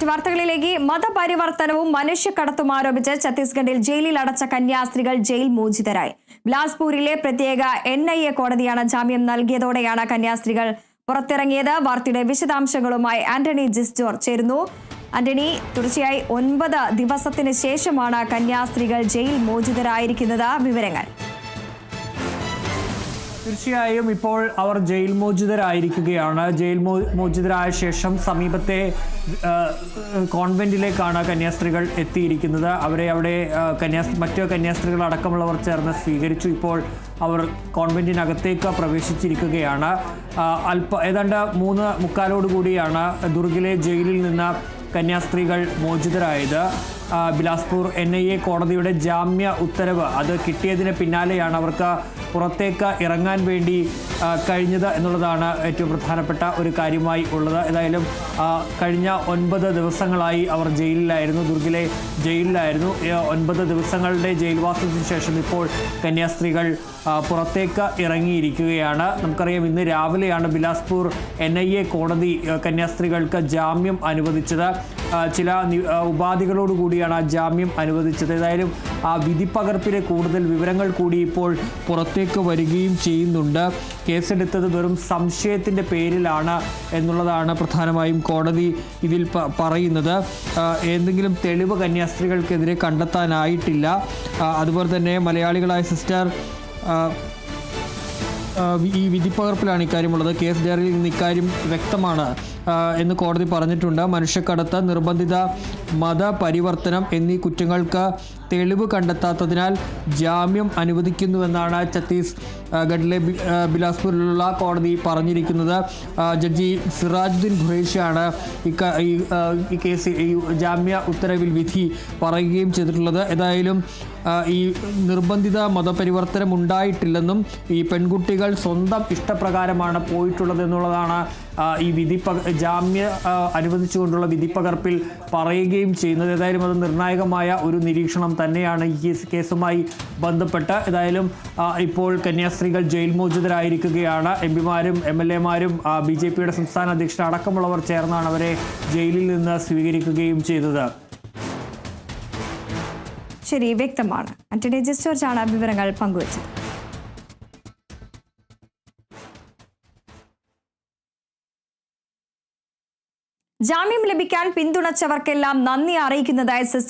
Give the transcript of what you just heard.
വാർത്തകളിലേക്ക് മതപരിവർത്തനവും മനുഷ്യക്കടത്തും ആരോപിച്ച് ഛത്തീസ്ഗഡിൽ ജയിലിൽ അടച്ച കന്യാസ്ത്രീകൾ ജയിൽ മോചിതരായി. ബിലാസ്പൂരിലെ പ്രത്യേക NIA കോടതിയാണ് ജാമ്യം നൽകിയതോടെയാണ് കന്യാസ്ത്രീകൾ പുറത്തിറങ്ങിയത്. വാർത്തയുടെ വിശദാംശങ്ങളുമായി ആന്റണി ജിസ്ജോർ ചേരുന്നു. ആന്റണി, തുടർച്ചയായി 9 ദിവസത്തിന് ശേഷമാണ് കന്യാസ്ത്രീകൾ ജയിൽ മോചിതരായിരിക്കുന്നത്. വിവരങ്ങൾ. തീർച്ചയായും ഇപ്പോൾ അവർ ജയിൽ മോചിതരായിരിക്കുകയാണ്. ജയിൽ മോചിതരായ ശേഷം സമീപത്തെ കോൺവെന്റിലേക്കാണ് കന്യാസ്ത്രീകൾ എത്തിയിരിക്കുന്നത്. അവരെ അവിടെ മറ്റ് കന്യാസ്ത്രീകൾ അടക്കമുള്ളവർ ചേർന്ന് സ്വീകരിച്ചു. ഇപ്പോൾ അവർ കോൺവെന്റിനകത്തേക്ക് പ്രവേശിച്ചിരിക്കുകയാണ്. ഏതാണ്ട് 3:45 ദുർഗിലെ ജയിലിൽ നിന്ന് കന്യാസ്ത്രീകൾ മോചിതരായത്. ബിലാസ്പൂർ NIA കോടതിയുടെ ജാമ്യ ഉത്തരവ് അത് കിട്ടിയതിന് പിന്നാലെയാണ് അവർക്ക് പുറത്തേക്ക് ഇറങ്ങാൻ വേണ്ടി കഴിഞ്ഞത് എന്നുള്ളതാണ് ഏറ്റവും പ്രധാനപ്പെട്ട ഒരു കാര്യമായി ഉള്ളത്. ഏതായാലും കഴിഞ്ഞ 9 ദിവസങ്ങളായി അവർ ജയിലിലായിരുന്നു, ദുർഗിലെ ജയിലിലായിരുന്നു. 9 ദിവസങ്ങളുടെ ജയിൽവാസത്തിന് ശേഷം ഇപ്പോൾ കന്യാസ്ത്രീകൾ പുറത്തേക്ക് ഇറങ്ങിയിരിക്കുകയാണ്. നമുക്കറിയാം, ഇന്ന് രാവിലെയാണ് ബിലാസ്പൂർ NIA കോടതി കന്യാസ്ത്രീകൾക്ക് ജാമ്യം അനുവദിച്ചത്. ചില ഉപാധികളോടുകൂടിയാണ് ആ ജാമ്യം അനുവദിച്ചത്. ഏതായാലും ആ വിധിപ്പകർപ്പിലെ കൂടുതൽ വിവരങ്ങൾ കൂടി ഇപ്പോൾ പുറത്തേക്ക് വരികയും ചെയ്യുന്നുണ്ട്. കേസെടുത്തത് വെറും സംശയത്തിൻ്റെ പേരിലാണ് എന്നുള്ളതാണ് പ്രധാനമായും കോടതി ഇതിൽ പറയുന്നത്. എന്തെങ്കിലും തെളിവ് കന്യാസ്ത്രീകൾക്കെതിരെ കണ്ടെത്താനായിട്ടില്ല. അതുപോലെ തന്നെ മലയാളികളായ സിസ്റ്റർ ഈ വിധിപ്പകർപ്പിലാണ് ഇക്കാര്യമുള്ളത്. കേസ് ഡയറിയിൽ നിന്ന് ഇക്കാര്യം വ്യക്തമാണ് എന്ന് കോടതി പറഞ്ഞിട്ടുണ്ട്. മനുഷ്യക്കടത്ത്, നിർബന്ധിത മതപരിവർത്തനം എന്നീ കുറ്റങ്ങൾക്ക് തെളിവ് കണ്ടെത്താത്തതിനാൽ ജാമ്യം അനുവദിക്കുന്നുവെന്നാണ് ഛത്തീസ്ഗഡിലെ ബിലാസ്പൂരിലുള്ള കോടതി പറഞ്ഞിരിക്കുന്നത്. ജഡ്ജി സിറാജുദ്ദീൻ ഖുറേഷിയാണ് ഈ കേസ് ഈ ജാമ്യ ഉത്തരവിൽ വിധി പറയുകയും ചെയ്തിട്ടുള്ളത്. ഏതായാലും ഈ നിർബന്ധിത മതപരിവർത്തനം ഉണ്ടായിട്ടില്ലെന്നും ഈ പെൺകുട്ടികൾ സ്വന്തം ഇഷ്ടപ്രകാരമാണ് പോയിട്ടുള്ളത് എന്നുള്ളതാണ് ഈ ജാമ്യ അനുവദിച്ചുകൊണ്ടുള്ള വിധിപ്പകർപ്പിൽ പറയുകയും ചെയ്യുന്നത്. ഏതായാലും അത് നിർണായകമായ ഒരു നിരീക്ഷണം തന്നെയാണ് ഈ കേസുമായി ബന്ധപ്പെട്ട്. ഏതായാലും ഇപ്പോൾ കന്യാസ്ത്രീകൾ ജയിൽ മോചിതരായിരിക്കുകയാണ്. MP-മാരും MLA-മാരും BJP-യുടെ സംസ്ഥാന അധ്യക്ഷൻ അടക്കമുള്ളവർ ചേർന്നാണ് അവരെ ജയിലിൽ നിന്ന് സ്വീകരിക്കുകയും ചെയ്തത്. ശരി, വ്യക്തമാണ്. ആന്റണി ജിസ്റ്റോർജാണ് വിവരങ്ങൾ പങ്കുവച്ചത്. ജാമ്യം ലഭിക്കാൻ പിന്തുണച്ചവർക്കെല്ലാം നന്ദി അറിയിക്കുന്നതായി സിസ്റ്റർ